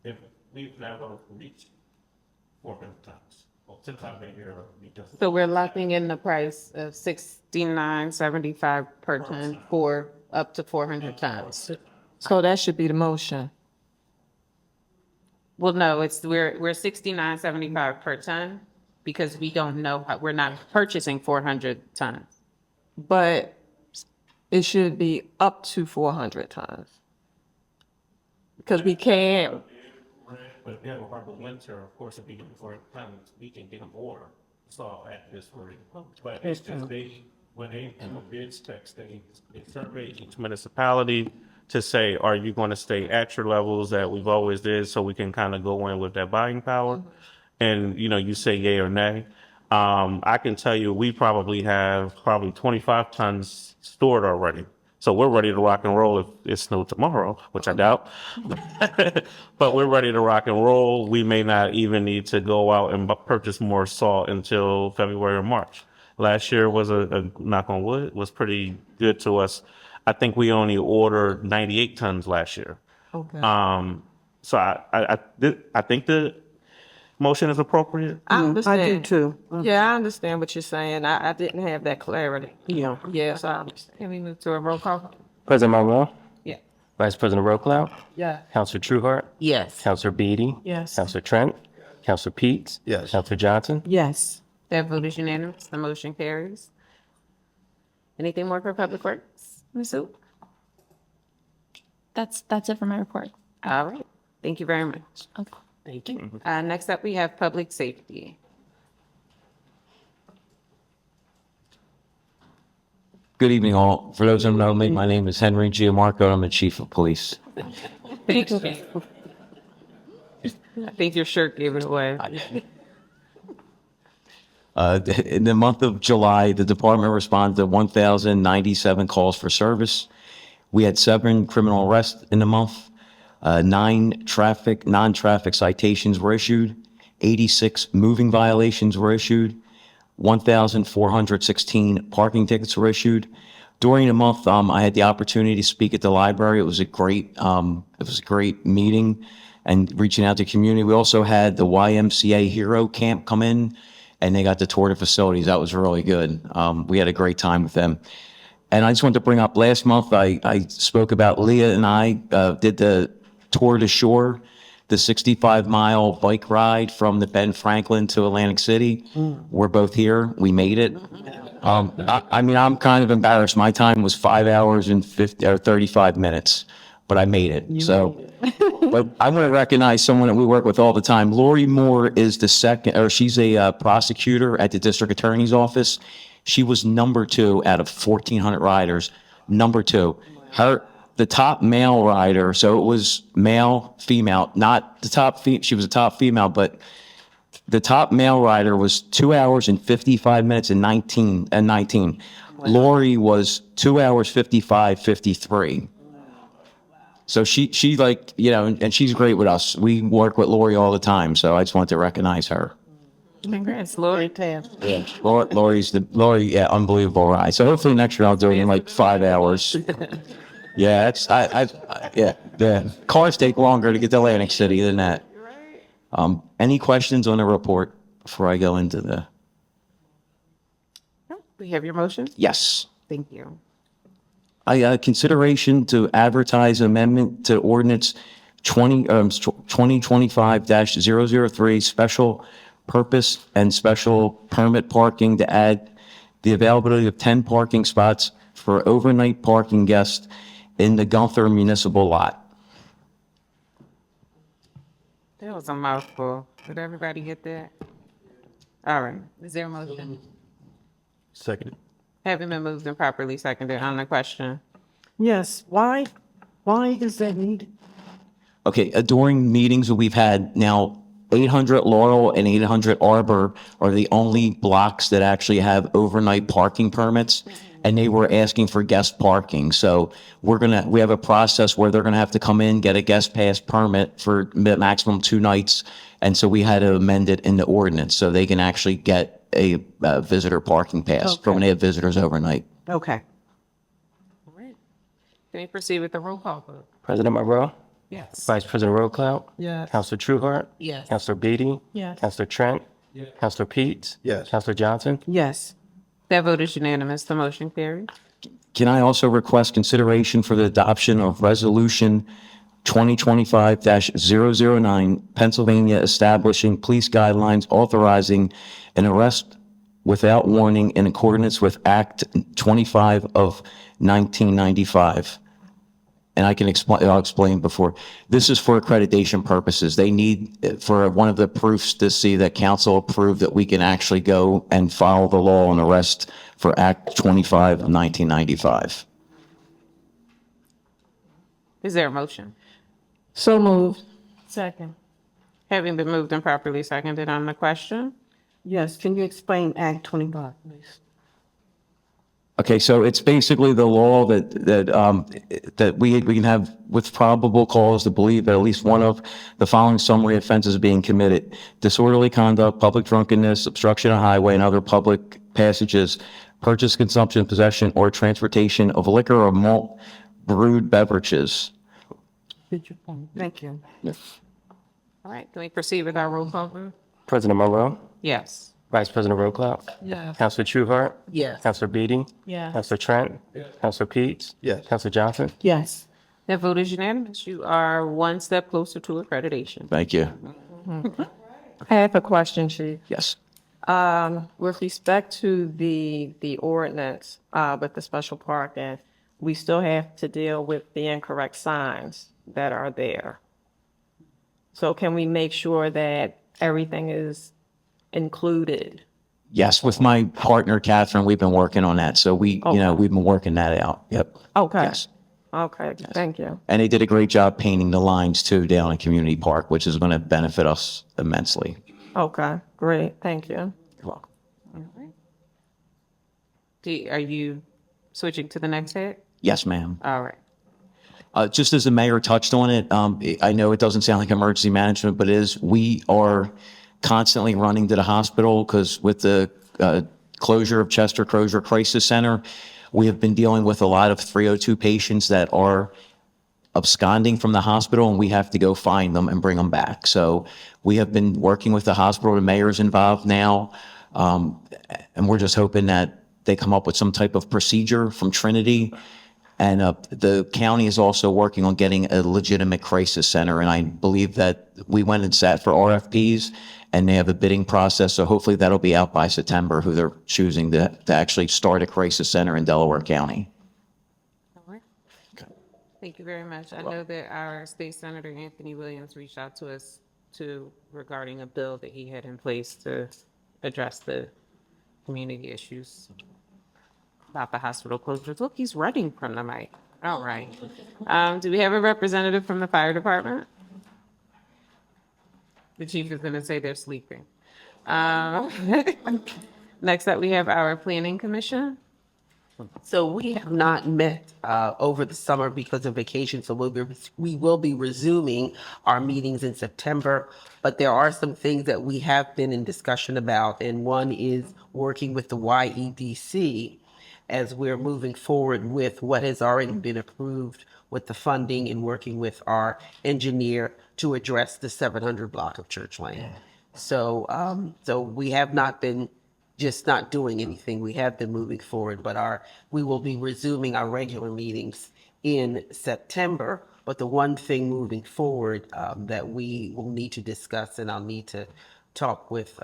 If we've never reached 400 tons, well, since I've been here, we just. So we're locking in the price of $69.75 per ton for up to 400 tons. So that should be the motion. Well, no, we're $69.75 per ton because we don't know, we're not purchasing 400 tons. But it should be up to 400 tons. Because we can't, But if we have a harbor winter, of course, if we get 400 tons, we can get more. So at this rate, but it's just when they in the bids text, they survey each municipality to say, are you going to stay at your levels that we've always did, so we can kind of go in with that buying power, and you say yay or nay. I can tell you, we probably have 25 tons stored already, so we're ready to rock and roll if it snows tomorrow, which I doubt. But we're ready to rock and roll. We may not even need to go out and purchase more salt until February or March. Last year was a knock on wood, was pretty good to us. I think we only ordered 98 tons last year. okay. So I think the motion is appropriate. I understand. I do too. Yeah, I understand what you're saying. I didn't have that clarity. Yeah. Yes, I understand. Can we move to a roll call? President Monroe, Yeah. Vice President Roquelau, Yeah. Counselor Trueheart, Yes. Counselor Beatty, Yes. Counselor Trent, Counselor Peets, Yes. Counselor Johnson. Yes. That vote is unanimous. The motion carries. Anything more for Public Works, Ms. Sue? That's it for my report. All right. Thank you very much. Okay. Thank you. Next up, we have Public Safety. Good evening, all. For those who don't know me, my name is Henry Giamarco. I'm the Chief of Police. Thanks. I think your shirt gave it away. In the month of July, the department responded to 1,097 calls for service. We had 7 criminal arrests in the month. 9 non-traffic citations were issued. 86 moving violations were issued. 1,416 parking tickets were issued. During the month, I had the opportunity to speak at the library. It was a great meeting and reaching out to the community. We also had the YMCA Hero Camp come in, and they got to tour the facilities. That was really good. We had a great time with them. And I just wanted to bring up, last month, I spoke about Leah and I did the Tour de Shore, the 65-mile bike ride from the Ben Franklin to Atlantic City. We're both here. We made it. I'm kind of embarrassed. My time was 5 hours and 35 minutes, but I made it. But I want to recognize someone that we work with all the time. Lori Moore is she's a prosecutor at the district attorney's office. She was number 2 out of 1,400 riders. Number 2. The top male rider, so it was male, female, not the top she was a top female, but the top male rider was 2 hours and 55 minutes and 19. Wow. Lori was 2 hours, 53. So she and she's great with us. We work with Lori all the time, so I just want to recognize her. Congrats, Lori. Yeah, Lori, unbelievable ride. So hopefully next year I'll do it in like 5 hours. Yeah, the cars take longer to get to Atlantic City than that. Any questions on the report before I go into the? We have your motion? Yes. Thank you. Consideration to advertise amendment to ordinance 2025-003, special purpose and special permit parking to add the availability of 10 parking spots for overnight parking guests in the Gunther Municipal Lot. That was a mouthful. Did everybody get that? All right. Is there a motion? Second. Having been moved and properly seconded on the question. Yes, why is that needed? Okay, during meetings that we've had now, 800 Laurel and 800 Arbor are the only blocks that actually have overnight parking permits, and they were asking for guest parking. So we have a process where they're gonna have to come in, get a guest pass permit for maximum 2 nights, and so we had to amend it in the ordinance so they can actually get a visitor parking pass for when they have visitors overnight. Okay. All right. Can we proceed with the roll call vote? President Monroe? Yes. Vice President Roadcloud? Yes. Counselor Trueheart? Yes. Counselor Beatty? Yes. Counselor Trent? Yes. Counselor Peets? Yes. Counselor Johnson? Yes. That vote is unanimous. The motion carries. Can I also request consideration for the adoption of Resolution 2025-009, Pennsylvania establishing police guidelines authorizing an arrest without warning in accordance with Act 25 of 1995? And I'll explain before. This is for accreditation purposes. They need for one of the proofs to see that council approved that we can actually go and follow the law and arrest for Act 25 of 1995. Is there a motion? So moved. Second. Having been moved and properly seconded on the question. Yes, can you explain Act 25, please? Okay, so it's basically the law that we can have with probable cause to believe that at least one of the following summary offenses is being committed: disorderly conduct, public drunkenness, obstruction of highway and other public passages, purchase, consumption, possession, or transportation of liquor or malt brewed beverages. Thank you. All right. Can we proceed with our roll call vote? President Monroe? Yes. Vice President Roadcloud? Yes. Counselor Trueheart? Yes. Counselor Beatty? Yes. Counselor Trent? Yes. Counselor Peets? Yes. Counselor Johnson? Yes. That vote is unanimous. You are one step closer to accreditation. Thank you. I have a question, Chief. Yes. With respect to the ordinance, with the special parking, we still have to deal with the incorrect signs that are there. So can we make sure that everything is included? Yes, with my partner Catherine, we've been working on that. So we've been working that out. Yep. Okay. Yes. Okay, thank you. And they did a great job painting the lines too down in Community Park, which is going to benefit us immensely. Okay, great, thank you. You're welcome. Are you switching to the next head? Yes, ma'am. All right. Just as the mayor touched on it, I know it doesn't sound like emergency management, but it is. We are constantly running to the hospital because with the closure of Chester Crozier Crisis Center, we have been dealing with a lot of 302 patients that are absconding from the hospital, and we have to go find them and bring them back. So we have been working with the hospital. The mayor's involved now, and we're just hoping that they come up with some type of procedure from Trinity. And the county is also working on getting a legitimate crisis center. And I believe that we went and sat for RFPs, and they have a bidding process. So hopefully that'll be out by September, who they're choosing to actually start a crisis center in Delaware County. All right. Thank you very much. I know that our state senator, Anthony Williams, reached out to us regarding a bill that he had in place to address the community issues about the hospital closures. Look, he's running from the mic. All right. Do we have a representative from the fire department? The chief is going to say they're sleeping. Next up, we have our planning commission. So we have not met over the summer because of vacation, so we will be resuming our meetings in September. But there are some things that we have been in discussion about, and one is working with the YEDC as we're moving forward with what has already been approved with the funding and working with our engineer to address the 700 block of Church Lane. So we have not been just not doing anything. We have been moving forward, but we will be resuming our regular meetings in September. But the one thing moving forward that we will need to discuss, and I'll need to talk with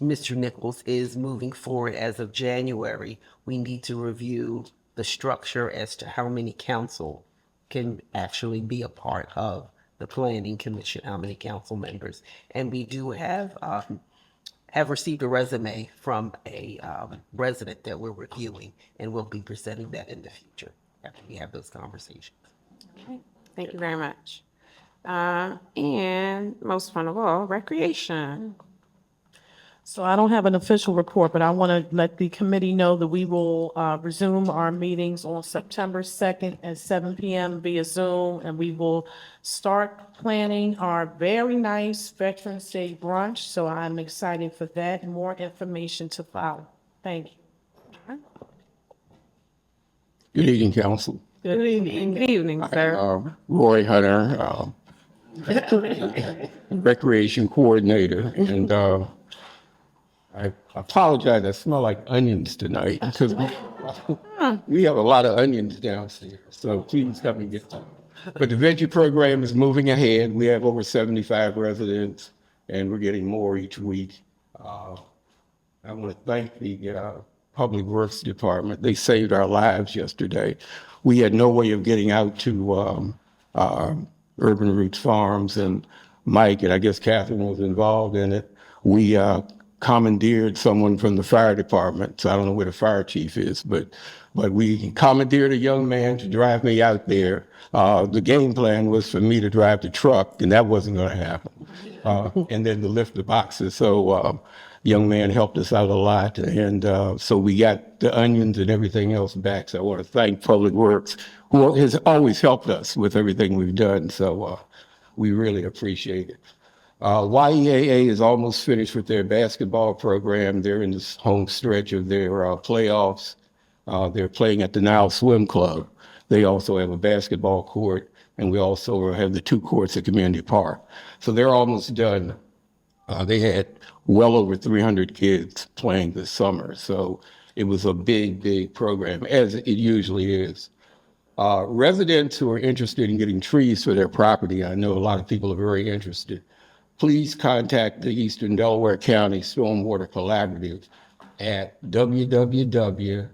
Mr. Nichols, is moving forward as of January, we need to review the structure as to how many council can actually be a part of the planning commission, how many council members. And we do have received a resume from a resident that we're reviewing, and we'll be presenting that in the future after we have those conversations. Thank you very much. And most fun of all, recreation. So I don't have an official report, but I want to let the committee know that we will resume our meetings on September 2nd at 7 p.m. via Zoom, and we will start planning our very nice Veterans Day brunch. So I'm excited for that, and more information to follow. Thank you. Good evening, council. Good evening. Good evening, sir. Roy Hunter, recreation coordinator, and I apologize. I smell like onions tonight because we have a lot of onions downstairs. So please come and get them. But the veggie program is moving ahead. We have over 75 residents, and we're getting more each week. I want to thank the Public Works Department. They saved our lives yesterday. We had no way of getting out to Urban Roots Farms, and Mike, and I guess Catherine was involved in it. We commandeered someone from the fire department. So I don't know where the fire chief is, but we commandeered a young man to drive me out there. The game plan was for me to drive the truck, and that wasn't going to happen. And then to lift the boxes. So young man helped us out a lot. And so we got the onions and everything else back. So I want to thank Public Works, who has always helped us with everything we've done. So we really appreciate it. YEAA is almost finished with their basketball program. They're in this home stretch of their playoffs. They're playing at the Nile Swim Club. They also have a basketball court, and we also have the 2 courts at Community Park. So they're almost done. They had well over 300 kids playing this summer. So it was a big, big program, as it usually is. Residents who are interested in getting trees for their property, I know a lot of people are very interested, please contact the Eastern Delaware County Stormwater Collaborative at www.edcsc.org.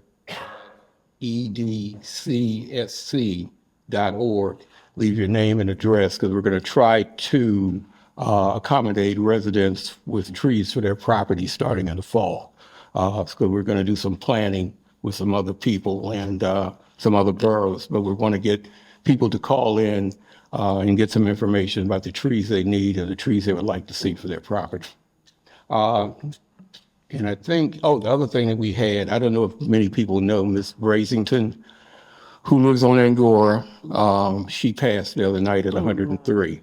Leave your name and address, because we're going to try to accommodate residents with trees for their property starting in the fall. So we're going to do some planning with some other people and some other boroughs, but we're going to get people to call in and get some information about the trees they need and the trees they would like to see for their property. And I think, the other thing that we had, I don't know if many people know Miss Brasington, who lives on Angora. She passed the other night at 103.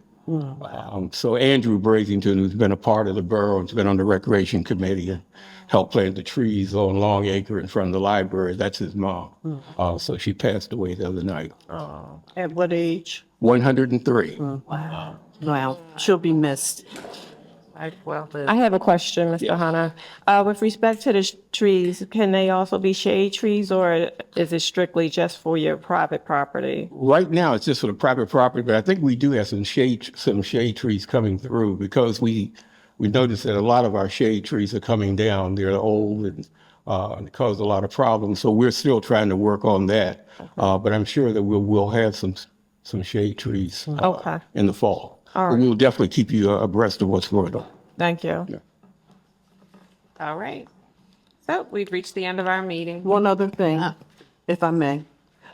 So Andrew Brasington, who's been a part of the borough, has been on the recreation committee and helped plant the trees on Long Acre in front of the library. That's his mom. So she passed away the other night. At what age? 103. Wow. Wow. She'll be missed. I have a question, Mr. Hunter. With respect to the trees, can they also be shade trees, or is it strictly just for your private property? Right now, it's just for the private property, but I think we do have some shade trees coming through, because we noticed that a lot of our shade trees are coming down. They're old and cause a lot of problems. So we're still trying to work on that. But I'm sure that we'll have some shade trees in the fall. All right. But we'll definitely keep you abreast of what's going on. Thank you. Yeah. All right. So we've reached the end of our meeting. One other thing, if I may.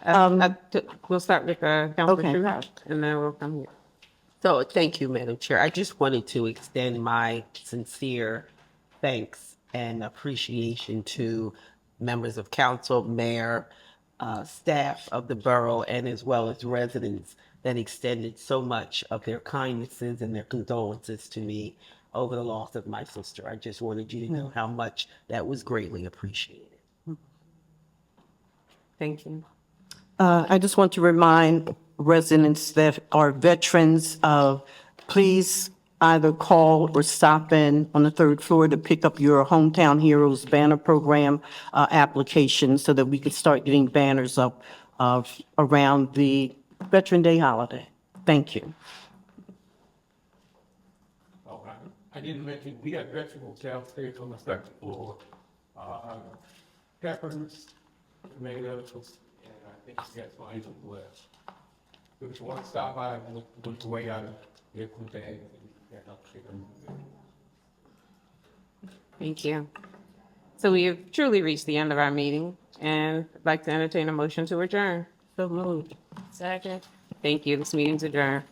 We'll start with Councilor Okay. Truhouse, and then we'll come here. So thank you, Madam Chair. I just wanted to extend my sincere thanks and appreciation to members of council, mayor, staff of the borough, and as well as residents that extended so much of their kindnesses and their condolences to me over the loss of my sister. I just wanted you to know how much that was greatly appreciated. Thank you. I just want to remind residents that are veterans of, please either call or stop in on the third floor to pick up your Hometown Heroes banner program application so that we could start getting banners up around the Veteran Day holiday. Thank you. Oh, I didn't mention, we have vegetables downstairs on the second floor. Peppers, tomatoes, and I think that's fine as well. If you want to stop by and look the way out of it, with the eggs. Thank you. So we have truly reached the end of our meeting, and I'd like to entertain a motion to adjourn. So moved. Second. Thank you. This meeting's adjourned.